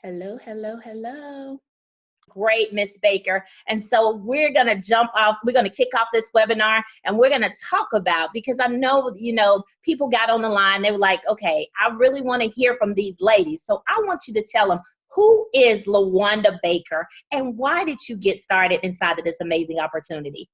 Hello, hello, hello. Great, Miss Baker. And so we're going to jump off, we're going to kick off this webinar and we're going to talk about, because I know, people got on the line, they were like, okay, I really want to hear from these ladies. So I want you to tell them, who is LaWanda Baker and why did you get started inside of this amazing opportunity?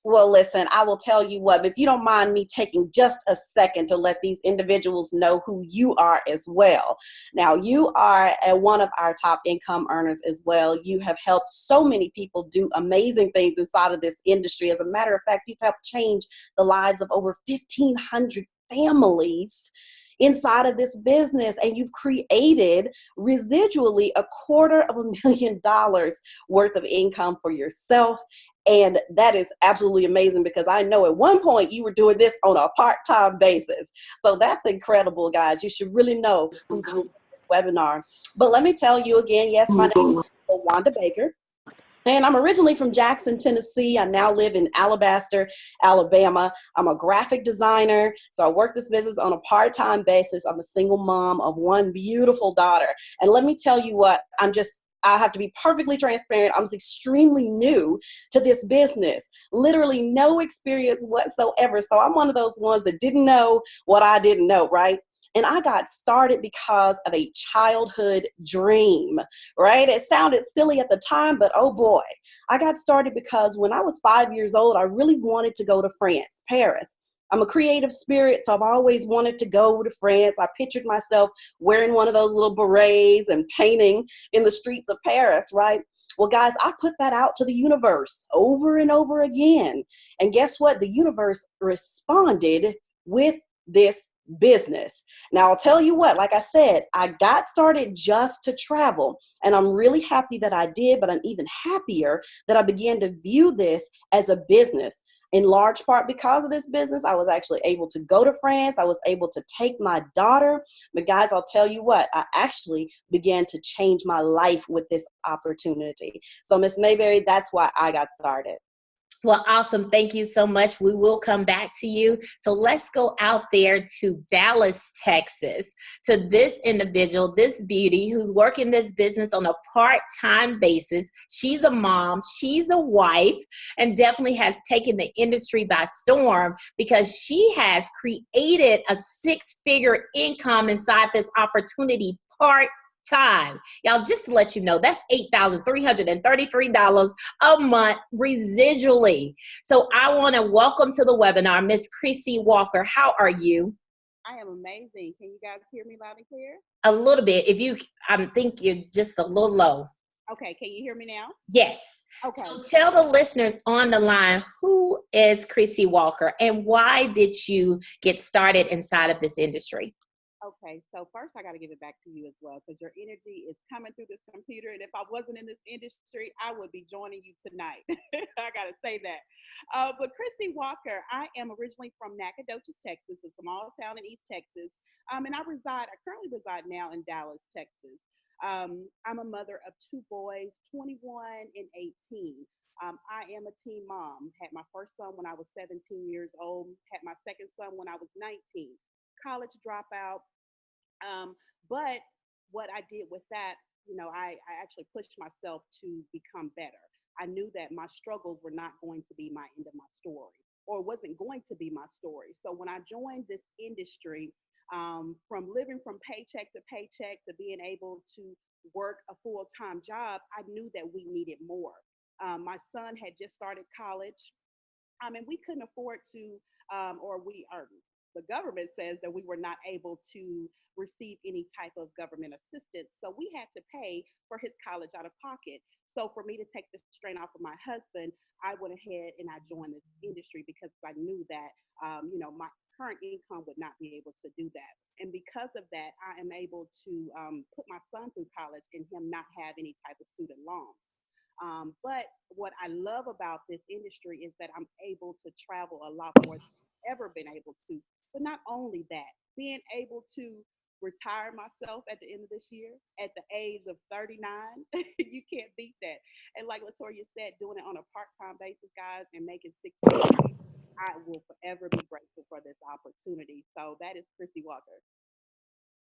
Well, listen, I will tell you what, if you don't mind me taking just a second to let these individuals know who you are as well. Now, you are one of our top income earners as well. You have helped so many people do amazing things inside of this industry. As a matter of fact, you've helped change the lives of over 1,500 families inside of this business, and you've created residually $250,000 worth of income for yourself. And that is absolutely amazing, because I know at one point you were doing this on a part-time basis. So that's incredible, guys. You should really know who's hosting this webinar. But let me tell you again, yes, my name is LaWanda Baker. And I'm originally from Jackson, Tennessee. I now live in Alabaster, Alabama. I'm a graphic designer. So I work this business on a part-time basis. I'm a single mom of one beautiful daughter. And let me tell you what, I have to be perfectly transparent. I'm extremely new to this business, literally no experience whatsoever. So I'm one of those ones that didn't know what I didn't know, right? And I got started because of a childhood dream, right? It sounded silly at the time, but oh boy. I got started because when I was 5 years old, I really wanted to go to France, Paris. I'm a creative spirit, so I've always wanted to go to France. I pictured myself wearing one of those little berets and painting in the streets of Paris, right? Well, guys, I put that out to the universe over and over again. And guess what? The universe responded with this business. Now, I'll tell you what, like I said, I got started just to travel, and I'm really happy that I did, but I'm even happier that I began to view this as a business. In large part because of this business, I was actually able to go to France. I was able to take my daughter. But guys, I'll tell you what, I actually began to change my life with this opportunity. So Miss Mayberry, that's why I got started. Well, awesome. Thank you so much. We will come back to you. So let's go out there to Dallas, Texas, to this individual, this beauty who's working this business on a part-time basis. She's a mom, she's a wife, and definitely has taken the industry by storm because she has created a six-figure income inside this opportunity time. Y'all, just to let you know, that's $8,333 a month residually. So I want to welcome to the webinar, Miss Chrissy Walker. How are you? I am amazing. Can you guys hear me loud and clear? A little bit. I think you're just a little low. Okay, can you hear me now? Yes. Okay. So tell the listeners on the line, who is Chrissy Walker and why did you get started inside of this industry? Okay, so first I got to give it back to you as well, because your energy is coming through this computer. And if I wasn't in this industry, I would be joining you tonight. I got to say that. But Chrissy Walker, I am originally from Nacogdoches, Texas, a small town in East Texas. And I currently reside now in Dallas, Texas. I'm a mother of two boys, 21 and 18. I am a teen mom. Had my first son when I was 17 years old, had my second son when I was 19. College dropout. But what I did with that, I actually pushed myself to become better. I knew that my struggles were not going to be my end of my story, or wasn't going to be my story. So when I joined this industry, from living from paycheck to paycheck to being able to work a full-time job, I knew that we needed more. My son had just started college. And we couldn't afford to, or we are, the government says that we were not able to receive any type of government assistance. So we had to pay for his college out of pocket. So for me to take the strain off of my husband, I went ahead and I joined this industry because I knew that, my current income would not be able to do that. And because of that, I am able to put my son through college and him not have any type of student loans. But what I love about this industry is that I'm able to travel a lot more than I've ever been able to. But not only that, being able to retire myself at the end of this year at the age of 39, you can't beat that. And like Latoya said, doing it on a part-time basis, guys, and making six figures, I will forever be grateful for this opportunity. So that is Chrissy Walker.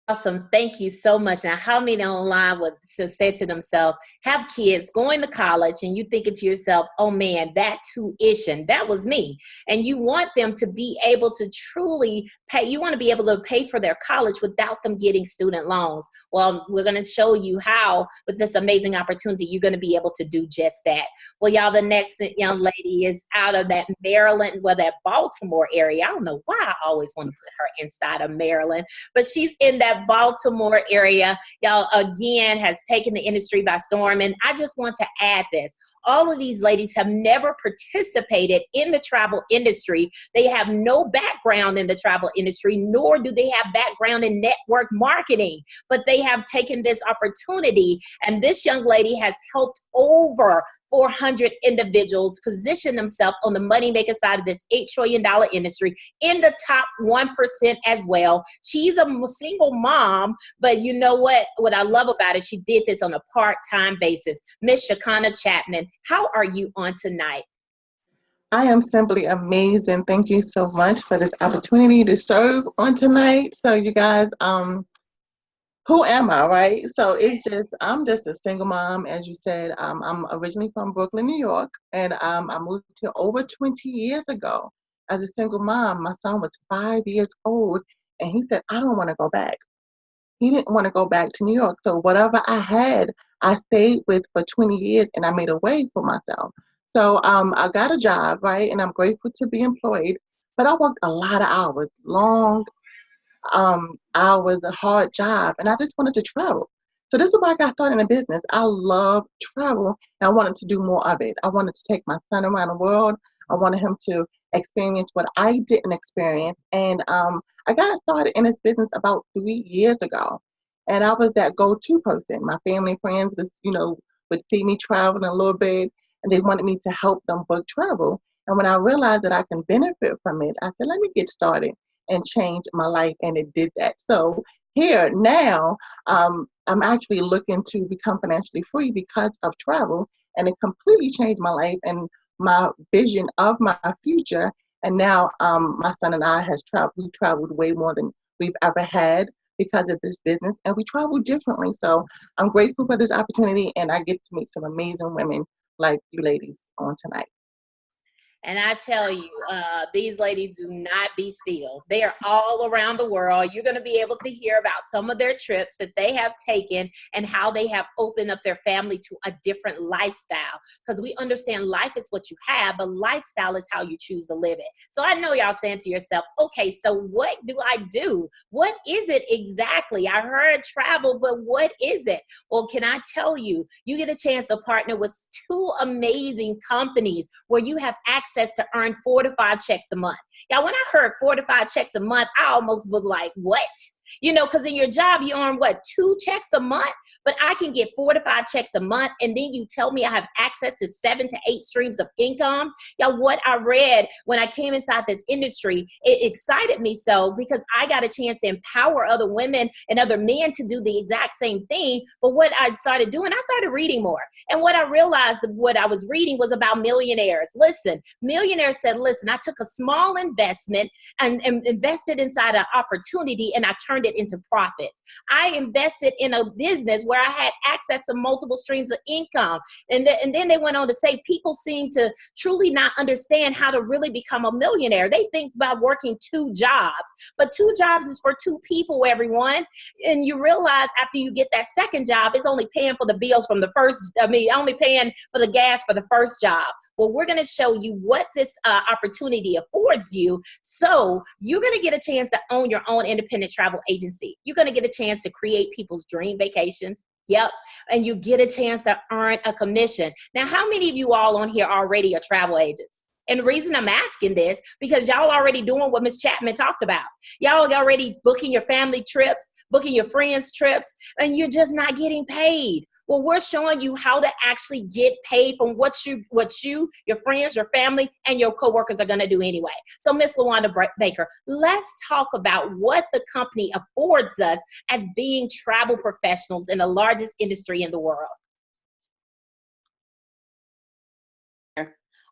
Awesome. Thank you so much. Now, how many online would say to themselves, have kids going to college and you thinking to yourself, oh man, that tuition, that was me. And you want them to be able to truly pay. You want to be able to pay for their college without them getting student loans. Well, we're going to show you how with this amazing opportunity, you're going to be able to do just that. Well, y'all, the next young lady is out of that Maryland, well, that Baltimore area. I don't know why I always want to put her inside of Maryland, but she's in that Baltimore area, y'all, again, has taken the industry by storm. And I just want to add this. All of these ladies have never participated in the travel industry. They have no background in the travel industry, nor do they have background in network marketing, but they have taken this opportunity. And this young lady has helped over 400 individuals position themselves on the moneymaker side of this $8 trillion industry in the top 1% as well. She's a single mom, but you know what? What I love about it, she did this on a part-time basis. Miss Shakana Chapman, how are you on tonight? I am simply amazing. Thank you so much for this opportunity to serve on tonight. So you guys, who am I, right? So I'm just a single mom, as you said. I'm originally from Brooklyn, New York, and I moved here over 20 years ago as a single mom. My son was 5 years old, and he said, I don't want to go back. He didn't want to go back to New York. So whatever I had, I stayed with for 20 years, and I made a way for myself. So I got a job, right, and I'm grateful to be employed, but I worked a lot of hours, long hours, a hard job, and I just wanted to travel. So this is why I got started in a business. I love travel, and I wanted to do more of it. I wanted to take my son around the world. I wanted him to experience what I didn't experience, and I got started in this business about 3 years ago, and I was that go-to person. My family and friends would see me traveling a little bit, and they wanted me to help them book travel. And when I realized that I can benefit from it, I said, let me get started and change my life, and it did that. So here now, I'm actually looking to become financially free because of travel, and it completely changed my life and my vision of my future. And now my son and I we traveled way more than we've ever had because of this business, and we travel differently. So I'm grateful for this opportunity, and I get to meet some amazing women like you ladies on tonight. And I tell you, these ladies do not be still. They are all around the world. You're going to be able to hear about some of their trips that they have taken and how they have opened up their family to a different lifestyle. Because we understand life is what you have, but lifestyle is how you choose to live it. So I know y'all saying to yourself, okay, so what do I do? What is it exactly? I heard travel, but what is it? Well, can I tell you, you get a chance to partner with 2 amazing companies where you have access to earn 4 to 5 checks a month. Y'all, when I heard 4 to 5 checks a month, I almost was like, what? You know, because in your job, you earn what, 2 checks a month? But I can get 4 to 5 checks a month, and then you tell me I have access to 7 to 8 streams of income. Y'all, what I read when I came inside this industry, it excited me so because I got a chance to empower other women and other men to do the exact same thing. But what I started doing, I started reading more. And what I realized that what I was reading was about millionaires. Listen, millionaires said, listen, I took a small investment and invested inside an opportunity, and I turned it into profits. I invested in a business where I had access to multiple streams of income. And then they went on to say, people seem to truly not understand how to really become a millionaire. They think about working 2 jobs, but 2 jobs is for 2 people, everyone. And you realize after you get that second job, it's only paying for the bills from the first, only paying for the gas for the first job. Well, we're going to show you what this opportunity affords you. So you're going to get a chance to own your own independent travel agency. You're going to get a chance to create people's dream vacations. Yep. And you get a chance to earn a commission. Now, how many of you all on here already are travel agents? And the reason I'm asking this, because y'all already doing what Ms. Chapman talked about. Y'all already booking your family trips, booking your friends' trips, and you're just not getting paid. Well, we're showing you how to actually get paid from what you, your friends, your family, and your coworkers are going to do anyway. So, Ms. LaWanda Baker, let's talk about what the company affords us as being travel professionals in the largest industry in the world.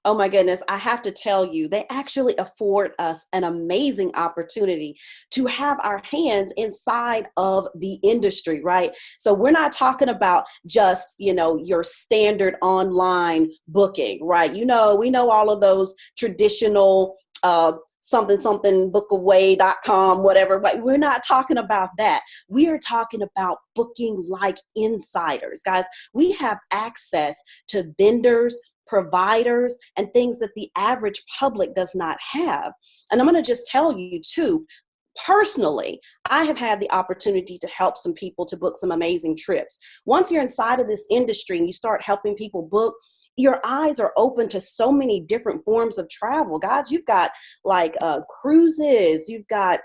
Oh my goodness, I have to tell you, they actually afford us an amazing opportunity to have our hands inside of the industry, right? So we're not talking about just, your standard online booking, right? We know all of those traditional something bookaway.com, whatever, but we're not talking about that. We are talking about booking like insiders. Guys, we have access to vendors, providers, and things that the average public does not have. And I'm going to just tell you too, personally, I have had the opportunity to help some people to book some amazing trips. Once you're inside of this industry and you start helping people book, your eyes are open to so many different forms of travel. Guys, you've got like cruises, you've got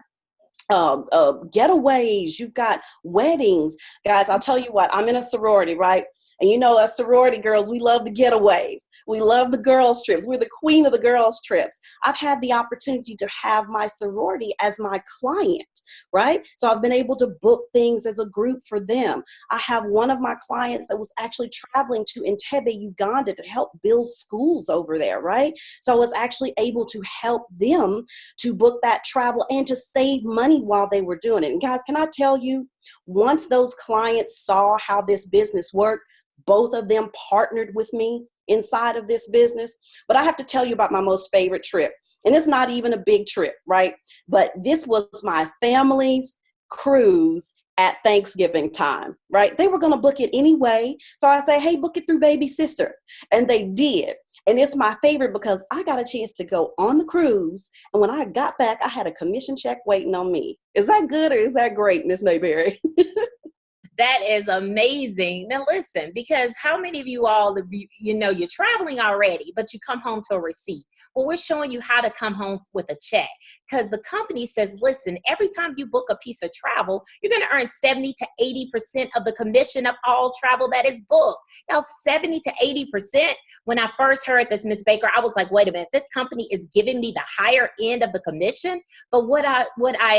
getaways, you've got weddings. Guys, I'll tell you what, I'm in a sorority, right? And us sorority girls, we love the getaways. We love the girls' trips. We're the queen of the girls' trips. I've had the opportunity to have my sorority as my client, right? So I've been able to book things as a group for them. I have one of my clients that was actually traveling to Entebbe, Uganda to help build schools over there, right? So I was actually able to help them to book that travel and to save money while they were doing it. And guys, can I tell you, once those clients saw how this business worked, both of them partnered with me inside of this business. But I have to tell you about my most favorite trip. And it's not even a big trip, right? But this was my family's cruise at Thanksgiving time, right? They were going to book it anyway. So I say, hey, book it through baby sister. And they did. And it's my favorite because I got a chance to go on the cruise. And when I got back, I had a commission check waiting on me. Is that good or is that great, Miss Mayberry? That is amazing. Now listen, because how many of you all, you're traveling already, but you come home to a receipt? Well, we're showing you how to come home with a check, because the company says, listen, every time you book a piece of travel, you're going to earn 70 to 80% of the commission of all travel that is booked. Now, 70 to 80%, when I first heard this, Ms. Baker, I was like, wait a minute, this company is giving me the higher end of the commission. But what I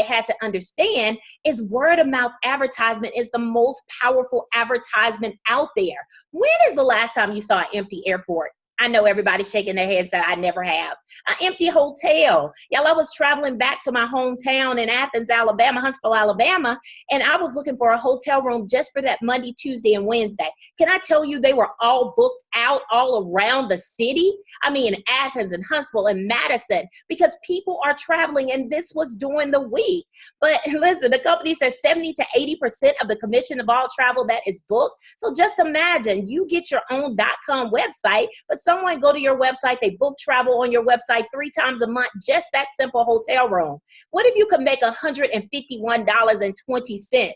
had to understand is word of mouth advertisement is the most powerful advertisement out there. When is the last time you saw an empty airport? I know everybody's shaking their heads that I never have. An empty hotel. Y'all, I was traveling back to my hometown in Athens, Alabama, Huntsville, Alabama, and I was looking for a hotel room just for that Monday, Tuesday, and Wednesday. Can I tell you they were all booked out all around the city? I mean, Athens and Huntsville and Madison, because people are traveling, and this was during the week. But listen, the company says 70 to 80% of the commission of all travel that is booked. So just imagine you get your own .com website, but someone go to your website, they book travel on your website 3 times a month, just that simple hotel room. What if you could make $151.20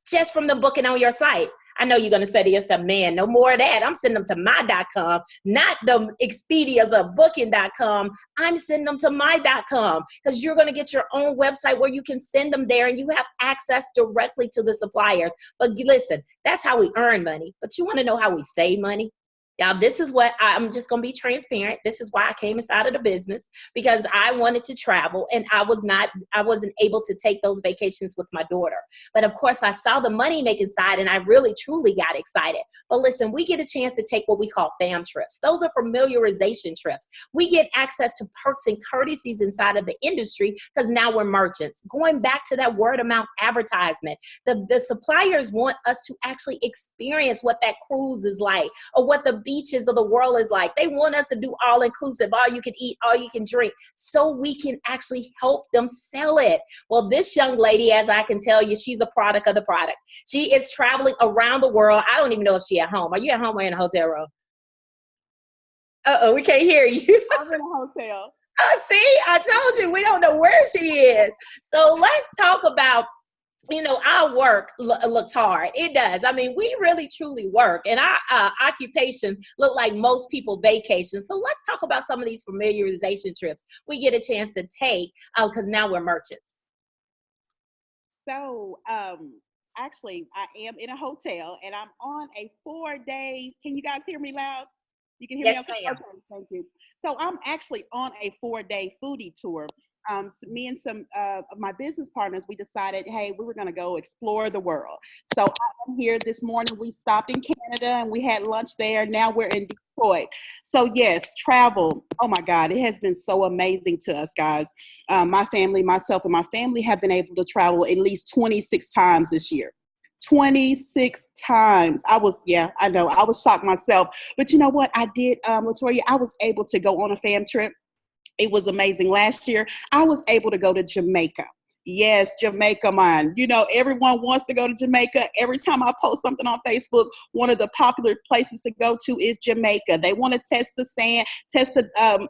just from the booking on your site? I know you're going to say to yourself, man, no more of that. I'm sending them to my .com, not the Expedias or Booking.com. I'm sending them to my.com, because you're going to get your own website where you can send them there and you have access directly to the suppliers. But listen, that's how we earn money. But you want to know how we save money? Now, this is what I'm just going to be transparent. This is why I came inside of the business, because I wanted to travel and I wasn't able to take those vacations with my daughter. But of course, I saw the money making side and I really, truly got excited. But listen, we get a chance to take what we call fam trips. Those are familiarization trips. We get access to perks and courtesies inside of the industry because now we're merchants. Going back to that word of mouth advertisement, the suppliers want us to actually experience what that cruise is like or what the beaches of the world is like. They want us to do all inclusive, all you can eat, all you can drink, so we can actually help them sell it. Well, this young lady, as I can tell you, she's a product of the product. She is traveling around the world. I don't even know if she's at home. Are you at home or in a hotel room? Uh-oh, we can't hear you. I'm in a hotel. Oh, see, I told you, we don't know where she is. So let's talk about, our work looks hard. It does. I mean, we really, truly work. And our occupation look like most people vacation. So let's talk about some of these familiarization trips we get a chance to take because now we're merchants. So actually, I am in a hotel and I'm on a 4-day. Can you guys hear me loud? You can hear Yes, me? Okay? ma'am. Okay, thank you. So I'm actually on a 4-day foodie tour. So me and some of my business partners, we decided, hey, we were going to go explore the world. So I'm here this morning. We stopped in Canada and we had lunch there. Now we're in Detroit. So yes, travel. Oh my God, it has been so amazing to us, guys. My family, myself, and my family have been able to travel at least 26 times this year. 26 times. I know, I was shocked myself. But you know what? I did, Latoya, I was able to go on a fam trip. It was amazing. Last year, I was able to go to Jamaica. Yes, Jamaica, man. You know, everyone wants to go to Jamaica. Every time I post something on Facebook, one of the popular places to go to is Jamaica. They want to test the sand, test the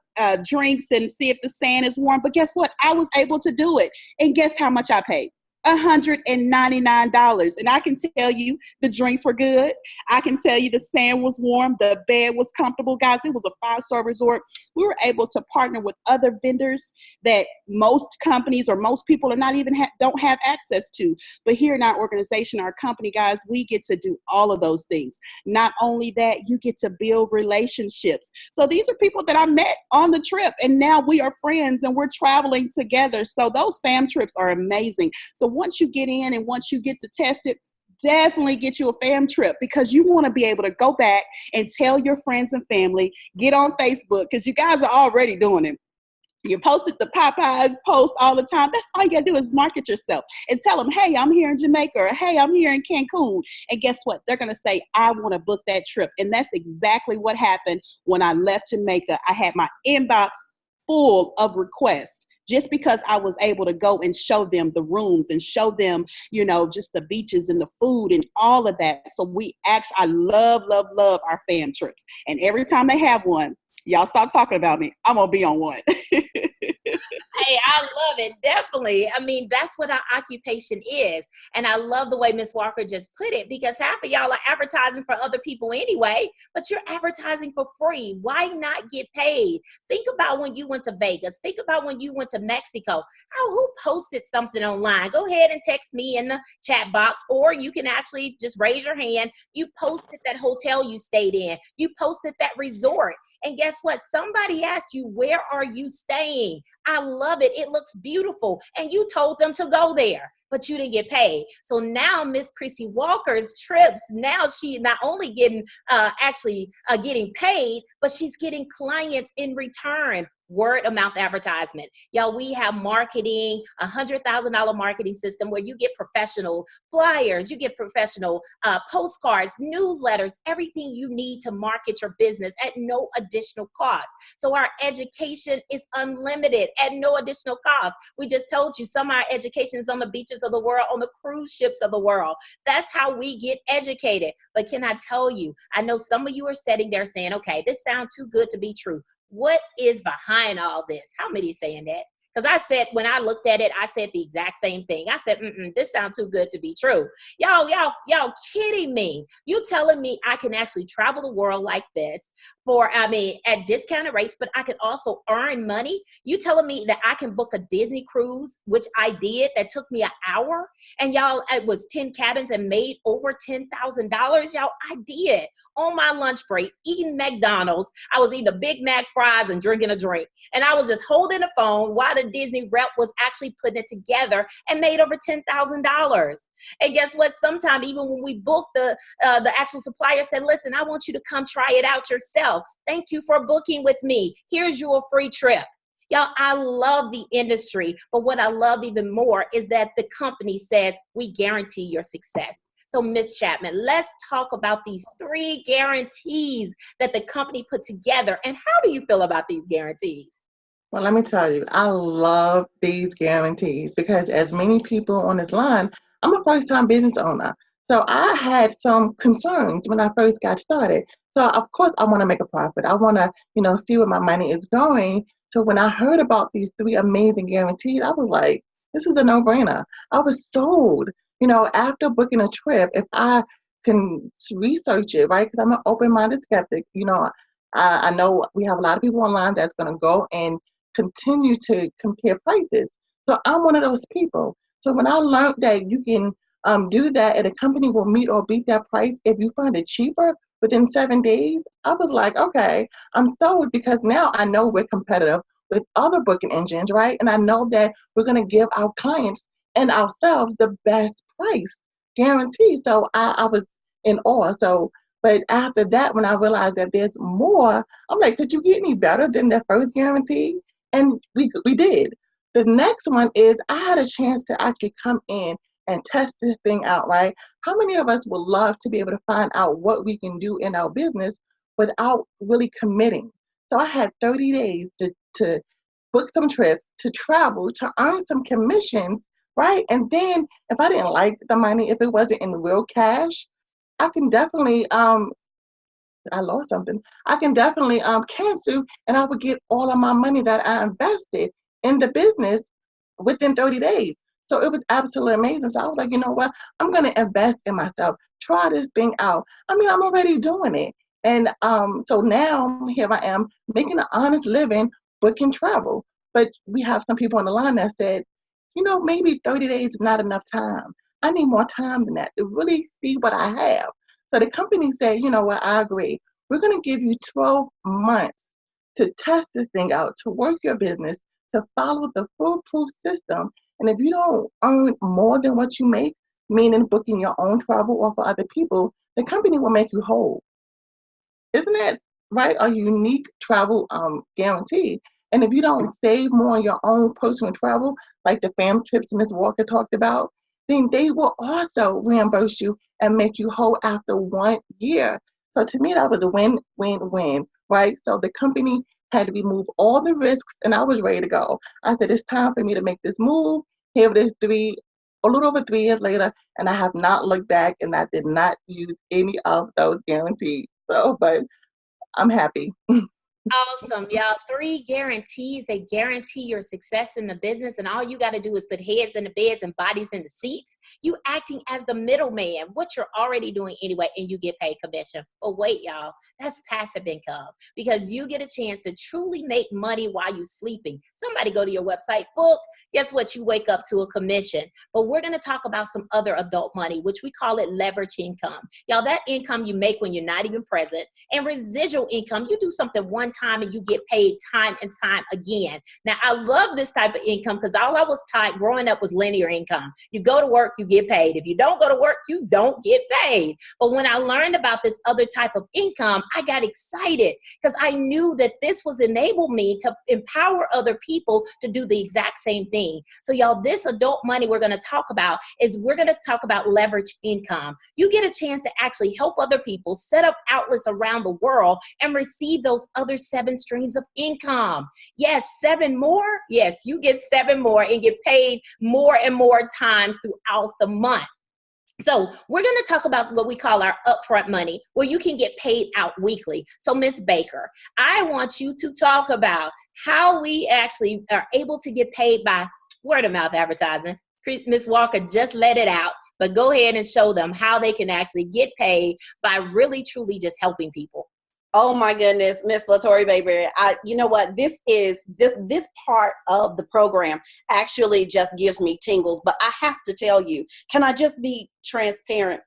drinks, and see if the sand is warm. But guess what? I was able to do it. And guess how much I paid? $199. And I can tell you the drinks were good. I can tell you the sand was warm. The bed was comfortable. Guys, it was a 5-star resort. We were able to partner with other vendors that most companies or most people are not even don't have access to. But here in our organization, our company, guys, we get to do all of those things. Not only that, you get to build relationships. So these are people that I met on the trip, and now we are friends and we're traveling together. So those fam trips are amazing. So once you get in and once you get to test it, definitely get you a fam trip, because you want to be able to go back and tell your friends and family, get on Facebook, because you guys are already doing it. You posted the Popeyes post all the time. That's all you gotta do is market yourself and tell them, hey, I'm here in Jamaica, or hey, I'm here in Cancun. And guess what? They're gonna say, I want to book that trip. And that's exactly what happened when I left Jamaica. I had my inbox full of requests, just because I was able to go and show them the rooms and show them, you know, just the beaches and the food and all of that. So I love, love, love our fam trips. And every time they have one, y'all stop talking about me. I'm going to be on one. Hey, I love it. Definitely. I mean, that's what our occupation is. And I love the way Ms. Walker just put it, because half of y'all are advertising for other people anyway, but you're advertising for free. Why not get paid? Think about when you went to Vegas. Think about when you went to Mexico. Who posted something online? Go ahead and text me in the chat box, or you can actually just raise your hand. You posted that hotel you stayed in. You posted that resort. And guess what? Somebody asked you, where are you staying? I love it. It looks beautiful. And you told them to go there, but you didn't get paid. So now Miss Chrissy Walker's trips, now she not only getting getting paid, but she's getting clients in return. Word of mouth advertisement. Y'all, we have marketing, $100,000 marketing system where you get professional flyers, you get professional postcards, newsletters, everything you need to market your business at no additional cost. So our education is unlimited at no additional cost. We just told you some of our education is on the beaches of the world, on the cruise ships of the world. That's how we get educated. But can I tell you, I know some of you are sitting there saying, okay, this sounds too good to be true. What is behind all this? How many saying that? Because I said, when I looked at it, I said the exact same thing. I said, this sounds too good to be true. Y'all kidding me. You telling me I can actually travel the world like this at discounted rates, but I can also earn money? You telling me that I can book a Disney cruise, which I did, that took me an hour, and y'all, it was 10 cabins and made over $10,000. Y'all, I did on my lunch break, eating McDonald's. I was eating a Big Mac fries and drinking a drink. And I was just holding the phone while the Disney rep was actually putting it together and made over $10,000. And guess what? Sometime even when we booked, the actual supplier said, listen, I want you to come try it out yourself. Thank you for booking with me. Here's your free trip. Y'all, I love the industry, but what I love even more is that the company says we guarantee your success. So Ms. Chapman, let's talk about these 3 guarantees that the company put together. And how do you feel about these guarantees? Well, let me tell you, I love these guarantees because as many people on this line, I'm a first-time business owner. So I had some concerns when I first got started. So of course I want to make a profit. I want to, see where my money is going. So when I heard about these 3 amazing guarantees, I was like, this is a no-brainer. I was sold. After booking a trip, if I can research it, right? Because I'm an open-minded skeptic. I know we have a lot of people online that's going to go and continue to compare prices. So I'm one of those people. So when I learned that you can do that and a company will meet or beat that price if you find it cheaper within 7 days, I was like, okay, I'm sold, because now I know we're competitive with other booking engines, right? And I know that we're going to give our clients and ourselves the best price guarantee. So I was in awe. So But after that, when I realized that there's more, I'm like, could you get any better than the first guarantee? And we did. The next one is I had a chance to actually come in and test this thing out, right? How many of us would love to be able to find out what we can do in our business without really committing? So I had 30 days to book some trips, to travel, to earn some commissions, right? And then if I didn't like the money, if it wasn't in real cash, I can definitely I lost something. I can definitely cancel, and I would get all of my money that I invested in the business within 30 days. So it was absolutely amazing. So I was like, you know what? I'm gonna invest in myself. Try this thing out. I mean, I'm already doing it. And so now here I am making an honest living, booking travel. But we have some people on the line that said, you know, maybe 30 days is not enough time. I need more time than that to really see what I have. So the company said, you know what, I agree. We're going to give you 12 months to test this thing out, to work your business, to follow the foolproof system. And if you don't earn more than what you make, meaning booking your own travel or for other people, the company will make you whole. Isn't that right? A unique travel guarantee. And if you don't save more on your own personal travel, like the fam trips Ms. Walker talked about, then they will also reimburse you and make you whole after 1 year. So to me, that was a win-win-win, right? So the company had to remove all the risks, and I was ready to go. I said, it's time for me to make this move. Here it is a little over 3 years later, and I have not looked back, and I did not use any of those guarantees. So, but I'm happy. Awesome, y'all. 3 guarantees. They guarantee your success in the business, and all you got to do is put heads in the beds and bodies in the seats. You acting as the middleman, what you're already doing anyway, and you get paid commission. But wait, y'all, that's passive income because you get a chance to truly make money while you're sleeping. Somebody go to your website, book. Guess what? You wake up to a commission. But we're going to talk about some other adult money, which we call it leverage income. Y'all, that income you make when you're not even present, and residual income, you do something one time and you get paid time and time again. Now, I love this type of income because all I was taught growing up was linear income. You go to work, you get paid. If you don't go to work, you don't get paid. But when I learned about this other type of income, I got excited because I knew that this was enable me to empower other people to do the exact same thing. So y'all, this adult money we're going to talk about is we're going to talk about leverage income. You get a chance to actually help other people set up outlets around the world and receive those other 7 streams of income. Yes, 7 more. Yes, you get 7 more and get paid more and more times throughout the month. So we're going to talk about what we call our upfront money, where you can get paid out weekly. So Ms. Baker, I want you to talk about how we actually are able to get paid by word of mouth advertising. Ms. Walker just let it out, but go ahead and show them how they can actually get paid by really, truly just helping people. Oh my goodness, Miss LaToya Baby. You know what? This part of the program actually just gives me tingles, but I have to tell you, can I just be transparent?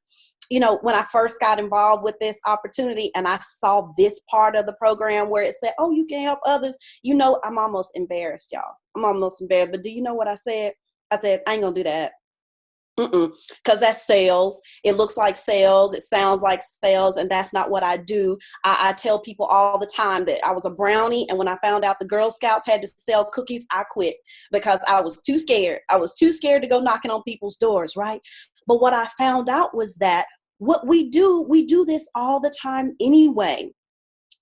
You know, when I first got involved with this opportunity and I saw this part of the program where it said, oh, you can help others, you know, I'm almost embarrassed, y'all. I'm almost embarrassed. But do you know what I said? I said, I ain't gonna do that. Because that's sales. It looks like sales. It sounds like sales. And that's not what I do. I tell people all the time that I was a brownie. And when I found out the Girl Scouts had to sell cookies, I quit because I was too scared. I was too scared to go knocking on people's doors, right? But what I found out was that what we do this all the time anyway.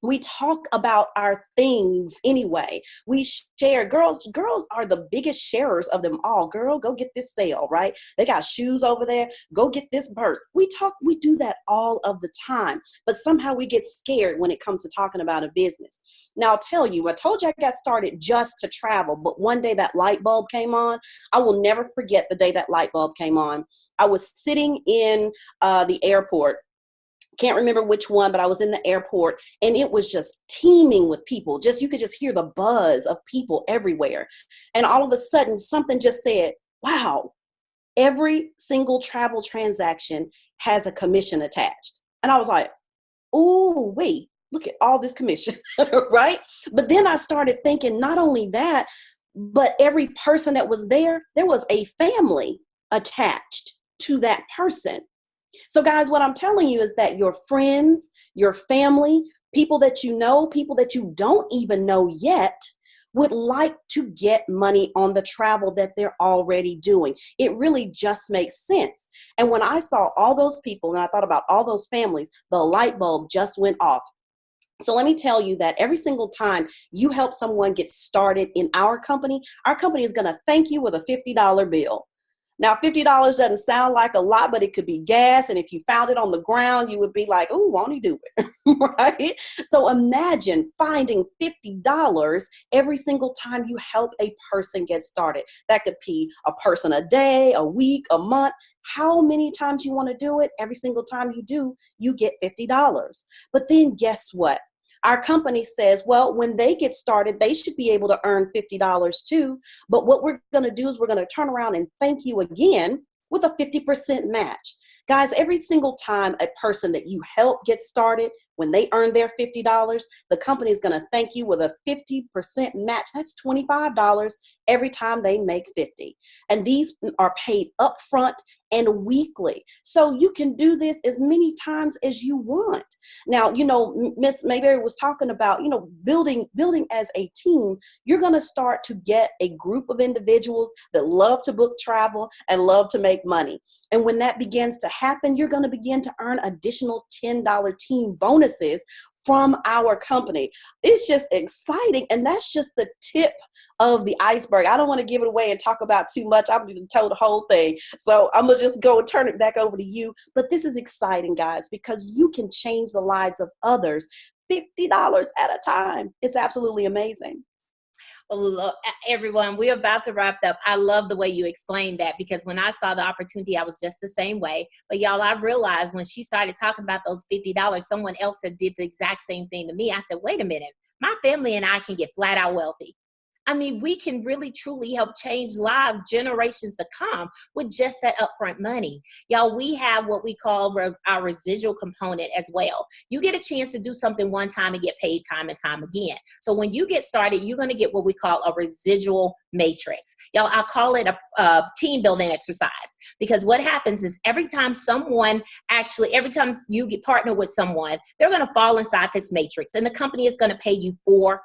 We talk about our things anyway. We share. Girls are the biggest sharers of them all. Girl, go get this sale, right? They got shoes over there. Go get this purse. We do that all of the time. But somehow we get scared when it comes to talking about a business. Now, I'll tell you, I told you I got started just to travel, but one day that light bulb came on. I will never forget the day that light bulb came on. I was sitting in the airport. Can't remember which one, but I was in the airport and it was just teeming with people. You could just hear the buzz of people everywhere. And all of a sudden something just said, wow, every single travel transaction has a commission attached. And I was like, oh, wait, look at all this commission, right? But then I started thinking not only that, but every person that was there was a family attached to that person. So guys, what I'm telling you is that your friends, your family, people that you know, people that you don't even know yet, would like to get money on the travel that they're already doing. It really just makes sense. And when I saw all those people and I thought about all those families, the light bulb just went off. So let me tell you that every single time you help someone get started in our company is going to thank you with a $50 bill. Now, $50 doesn't sound like a lot, but it could be gas. And if you found it on the ground, you would be like, oh, won't he do it? Right? So imagine finding $50 every single time you help a person get started. That could be a person a day, a week, a month. How many times you want to do it? Every single time you do, you get $50. But then guess what? Our company says, well, when they get started, they should be able to earn $50 too. But what we're going to do is we're going to turn around and thank you again with a 50% match. Guys, every single time a person that you help get started, when they earn their $50, the company is going to thank you with a 50% match. That's $25 every time they make 50. And these are paid upfront and weekly. So you can do this as many times as you want. Now, you know, Miss Mayberry was talking about, you know, building as a team. You're going to start to get a group of individuals that love to book travel and love to make money. And when that begins to happen, you're going to begin to earn additional $10 team bonuses from our company. It's just exciting. And that's just the tip of the iceberg. I don't want to give it away and talk about too much. I've been told the whole thing. So I'm going to just go and turn it back over to you. But this is exciting, guys, because you can change the lives of others $50 at a time. It's absolutely amazing. Well, everyone, we're about to wrap up. I love the way you explained that, because when I saw the opportunity, I was just the same way. But y'all, I realized when she started talking about those $50, someone else that did the exact same thing to me. I said, wait a minute, my family and I can get flat out wealthy. I mean, we can really, truly help change lives, generations to come, with just that upfront money. Y'all, we have what we call our residual component as well. You get a chance to do something one time and get paid time and time again. So when you get started, you're going to get what we call a residual matrix. Y'all, I call it a team building exercise, because what happens is every time you get partnered with someone, they're going to fall inside this matrix, and the company is going to pay you $4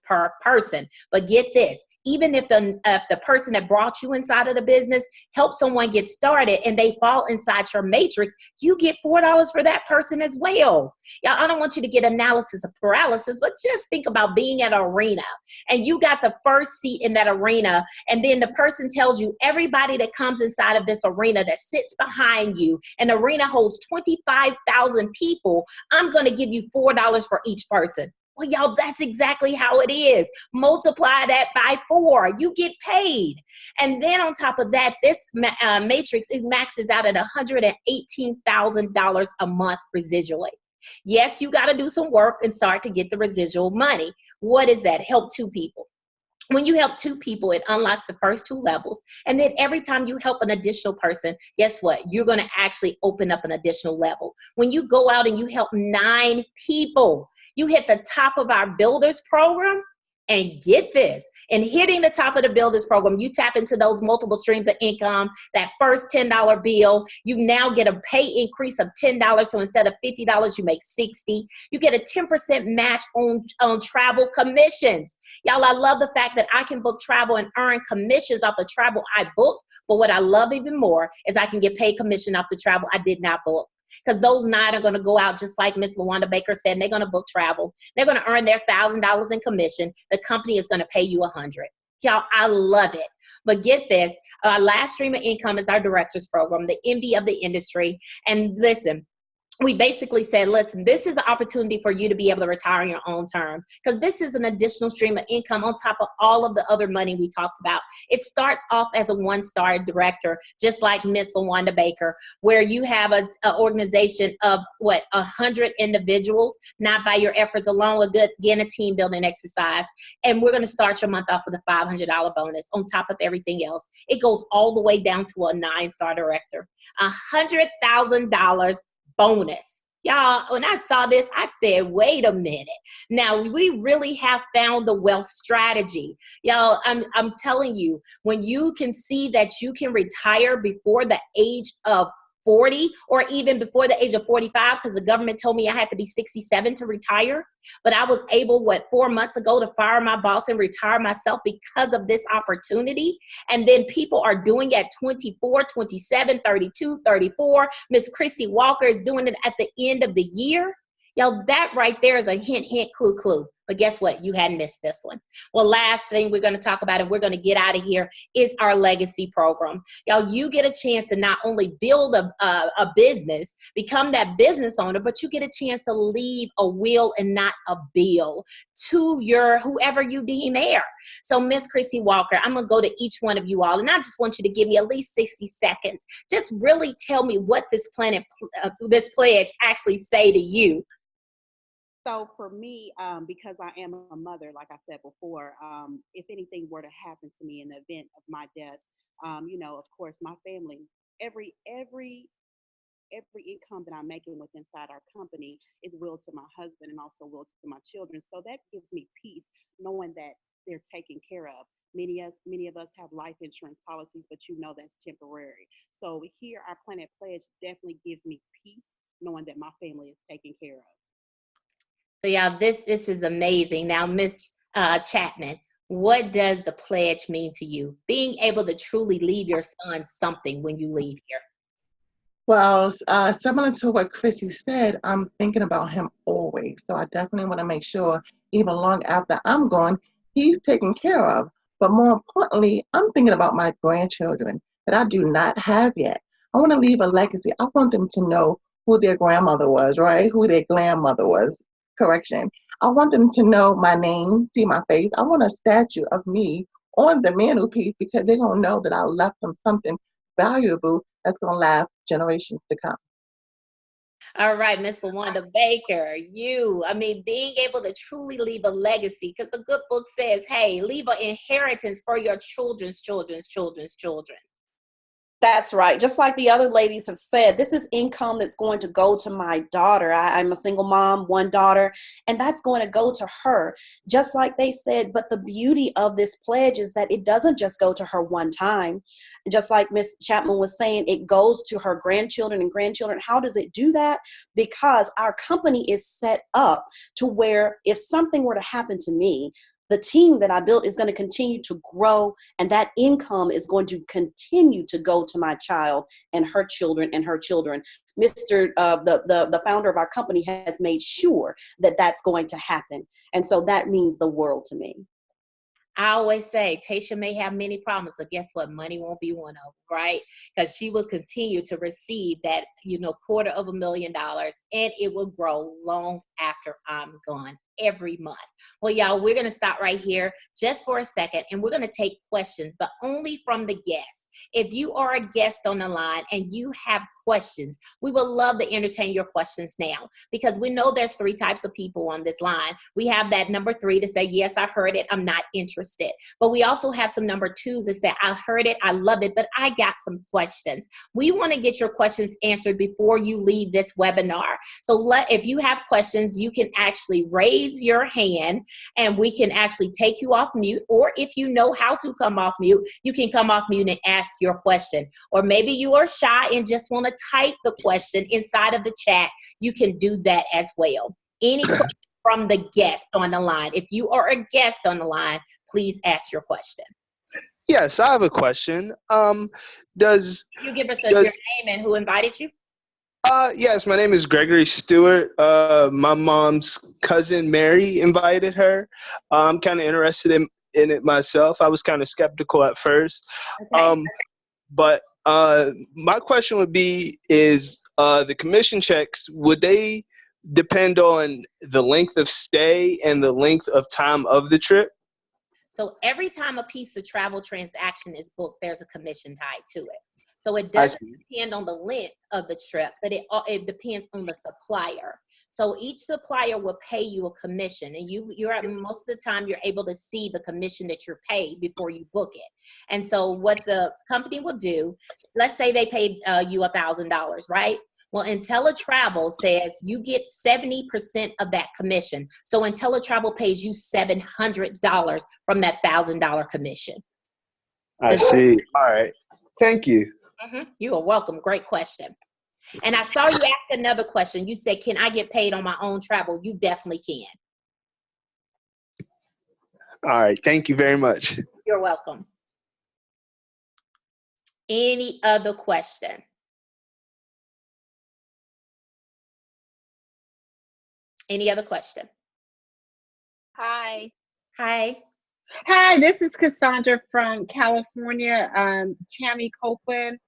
per person. But get this, even if the person that brought you inside of the business helps someone get started and they fall inside your matrix, you get $4 for that person as well. Y'all, I don't want you to get analysis of paralysis, but just think about being at an arena and you got the first seat in that arena, and then the person tells you everybody that comes inside of this arena that sits behind you, and the arena holds 25,000 people, I'm going to give you $4 for each person. Well, y'all, that's exactly how it is. Multiply that by 4, you get paid. And then on top of that, this matrix, it maxes out at $118,000 a month residually. Yes, you got to do some work and start to get the residual money. What is that? Help 2 people. When you help 2 people, it unlocks the first 2 levels. And then every time you help an additional person, guess what? You're going to actually open up an additional level. When you go out and you help 9 people, you hit the top of our builders program. And get this, in hitting the top of the builders program, you tap into those multiple streams of income. That first $10 bill, you now get a pay increase of $10. So instead of $50, you make $60. You get a 10% match on travel commissions. Y'all, I love the fact that I can book travel and earn commissions off the travel I book. But what I love even more is I can get paid commission off the travel I did not book. Because those 9 are going to go out just like Miss LaWanda Baker said, and they're going to book travel. They're going to earn their $1,000 in commission. The company is going to pay you $100. Y'all, I love it. But get this, our last stream of income is our director's program, the envy of the industry. And listen, we basically said, listen, this is the opportunity for you to be able to retire on your own term, because this is an additional stream of income on top of all of the other money we talked about. It starts off as a 1-star director, just like Miss LaWanda Baker, where you have an organization of 100 individuals, not by your efforts alone, again, a team building exercise. And we're going to start your month off with a $500 bonus on top of everything else. It goes all the way down to a 9-star director, $100,000 bonus. Y'all, when I saw this, I said, wait a minute. Now, we really have found the wealth strategy. Y'all, I'm telling you, when you can see that you can retire before the age of 40 or even before the age of 45, because the government told me I had to be 67 to retire. But I was able, 4 months ago, to fire my boss and retire myself because of this opportunity. And then people are doing it at 24, 27, 32, 34. Miss Chrissy Walker is doing it at the end of the year. Yo, that right there is a hint, hint, clue, clue. But guess what? You hadn't missed this one. Well, last thing we're going to talk about, and we're going to get out of here, is our legacy program. Y'all, you get a chance to not only build a business, become that business owner, but you get a chance to leave a will and not a bill to your whoever you deem heir. So, Miss Chrissy Walker, I'm going to go to each one of you all, and I just want you to give me at least 60 seconds. Just really tell me what this pledge actually say to you. So for me, because I am a mother, like I said before, if anything were to happen to me in the event of my death, of course, my family, every income that I'm making with inside our company is willed to my husband and also willed to my children. So that gives me peace, knowing that they're taken care of. Many of us have life insurance policies, but that's temporary. So here, our Planet Pledge definitely gives me peace, knowing that my family is taken care of. So yeah, this is amazing. Now, Miss Chapman, what does the pledge mean to you? Being able to truly leave your son something when you leave here. Well, similar to what Chrissy said, I'm thinking about him always. So I definitely want to make sure, even long after I'm gone, he's taken care of. But more importantly, I'm thinking about my grandchildren that I do not have yet. I want to leave a legacy. I want them to know who their grandmother was, right? Who their grandmother was. Correction. I want them to know my name, see my face. I want a statue of me on the mantelpiece because they're going to know that I left them something valuable that's going to last generations to come. All right, Miss LaWanda Baker, being able to truly leave a legacy, because the good book says, hey, leave an inheritance for your children's children's children's children. That's right. Just like the other ladies have said, this is income that's going to go to my daughter. I'm a single mom, one daughter, and that's going to go to her. Just like they said, but the beauty of this pledge is that it doesn't just go to her one time. Just like Miss Chapman was saying, it goes to her grandchildren and grandchildren. How does it do that? Because our company is set up to where if something were to happen to me, the team that I built is going to continue to grow, and that income is going to continue to go to my child and her children and her children. The founder of our company has made sure that that's going to happen. And so that means the world to me. I always say Tasha may have many problems, but guess what? Money won't be one of them, right? Because she will continue to receive that, $250,000, and it will grow long after I'm gone every month. Well, y'all, we're going to stop right here just for a second, and we're going to take questions, but only from the guests. If you are a guest on the line and you have questions, we would love to entertain your questions now, because we know there's 3 types of people on this line. We have that number 3 to say, yes, I heard it, I'm not interested. But we also have some number 2s that say, I heard it, I love it, but I got some questions. We want to get your questions answered before you leave this webinar. So if you have questions, you can actually raise your hand and we can actually take you off mute. Or if you know how to come off mute, you can come off mute and ask your question. Or maybe you are shy and just want to type the question inside of the chat. You can do that as well. Any questions from the guest on the line? If you are a guest on the line, please ask your question. Yes, I have a question. Does you give us your name and who invited you? Yes, my name is Gregory Stewart. My mom's cousin Mary invited her. I'm kind of interested in it myself. I was kind of skeptical at first. Okay. But my question would be, is the commission checks, would they depend on the length of stay and the length of time of the trip? So every time a piece of travel transaction is booked, there's a commission tied to it. So it doesn't depend on the length of the trip, but it depends on the supplier. So each supplier will pay you a commission, and you're most of the time you're able to see the commission that you're paid before you book it. And so what the company will do, let's say they paid you $1,000, right? Well, IntelliTravel says you get 70% of that commission. So IntelliTravel pays you $700 from that $1,000 commission. I see. All right. Thank you. You are welcome. Great question. And I saw you ask another question. You said, can I get paid on my own travel? You definitely can. All right. Thank you very much. You're welcome. Any other question? Any other question? Hi. Hi. Hi, this is Cassandra from California. Tammy Copeland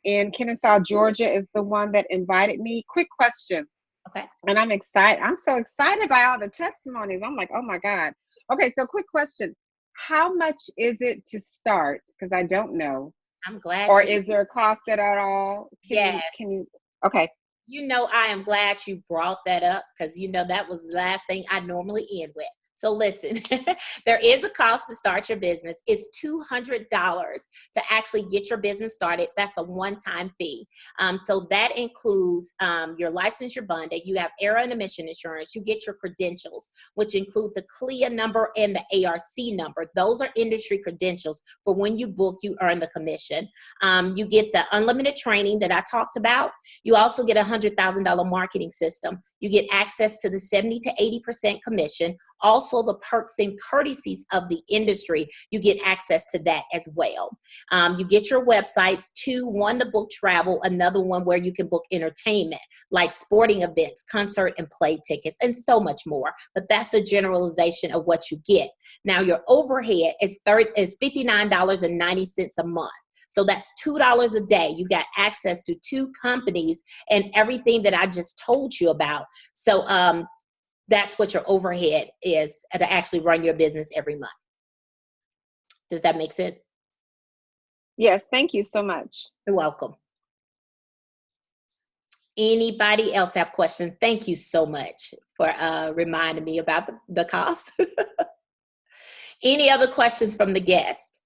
in Kennesaw, Georgia is the one that invited me. Quick question. Okay. And I'm excited. I'm so excited by all the testimonies. I'm like, oh my God. Okay, so quick question. How much is it to start? Because I don't know. I'm glad. Or is there a cost at all? Yes. Can you, okay. You know, I am glad you brought that up because, you know, that was the last thing I normally end with. So listen, there is a cost to start your business. It's $200 to actually get your business started. That's a one-time fee. So that includes your license, your bond, you have error and omission insurance, you get your credentials, which include the CLIA number and the ARC number. Those are industry credentials for when you book, you earn the commission. You get the unlimited training that I talked about. You also get a $100,000 marketing system. You get access to the 70 to 80% commission. Also the perks and courtesies of the industry, you get access to that as well. You get your websites, one to book travel, another one where you can book entertainment, like sporting events, concert and play tickets, and so much more. But that's a generalization of what you get. Now, your overhead is $59.90 a month. So that's $2 a day. You got access to 2 companies and everything that I just told you about. So, that's what your overhead is to actually run your business every month. Does that make sense? Yes, thank you so much. You're welcome. Anybody else have questions? Thank you so much for reminding me about the cost. Any other questions from the guest?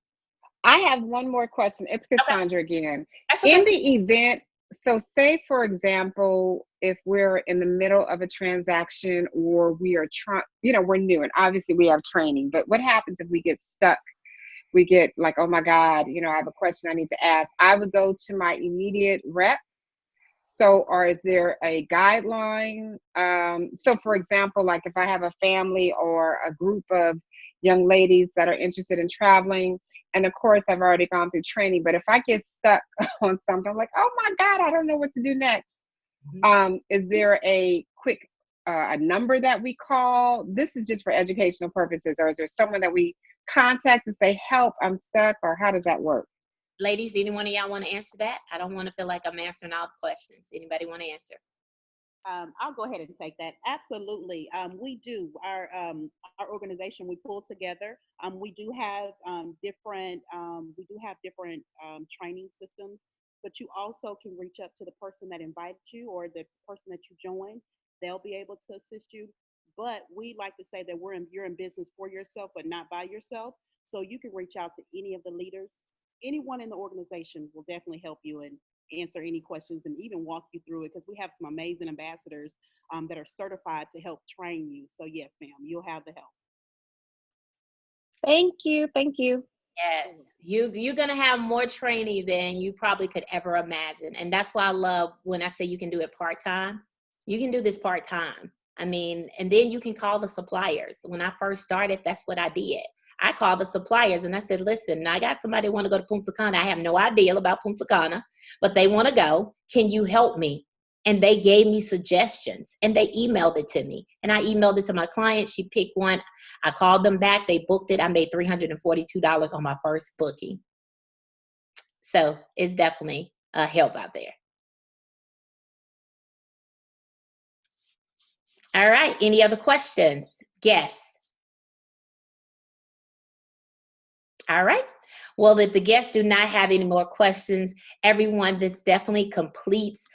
I have one more question. It's Cassandra again. That's okay. In the event, so say for example, if we're in the middle of a transaction or we are trying, you know, we're new and obviously we have training, but what happens if we get stuck? We get like, oh my God, you know, I have a question I need to ask. I would go to my immediate rep. So, or is there a guideline? So for example, like if I have a family or a group of young ladies that are interested in traveling, and of course I've already gone through training, but if I get stuck on something like, oh my God, I don't know what to do next. Is there a quick a number that we call? This is just for educational purposes, or is there someone that we contact to say, help, I'm stuck, or how does that work? Ladies, anyone of y'all want to answer that? I don't want to feel like I'm answering all the questions. Anybody want to answer? I'll go ahead and take that. Absolutely. We do. Our organization, we pull together. We do have different training systems, but you also can reach up to the person that invited you or the person that you joined. They'll be able to assist you. But we like to say that you're in business for yourself, but not by yourself. So you can reach out to any of the leaders. Anyone in the organization will definitely help you and answer any questions and even walk you through it, because we have some amazing ambassadors that are certified to help train you. So yes, ma'am, you'll have the help. Thank you. Thank you. Yes, you're going to have more training than you probably could ever imagine. And that's why I love when I say you can do it part-time. You can do this part-time. I mean, and then you can call the suppliers. When I first started, that's what I did. I called the suppliers and I said, listen, I got somebody who want to go to Punta Cana. I have no idea about Punta Cana, but they want to go. Can you help me? And they gave me suggestions and they emailed it to me. And I emailed it to my client. She picked one. I called them back. They booked it. I made $342 on my first booking. So it's definitely a help out there. All right. Any other questions? Yes. All right. Well, if the guests do not have any more questions, everyone, this definitely completes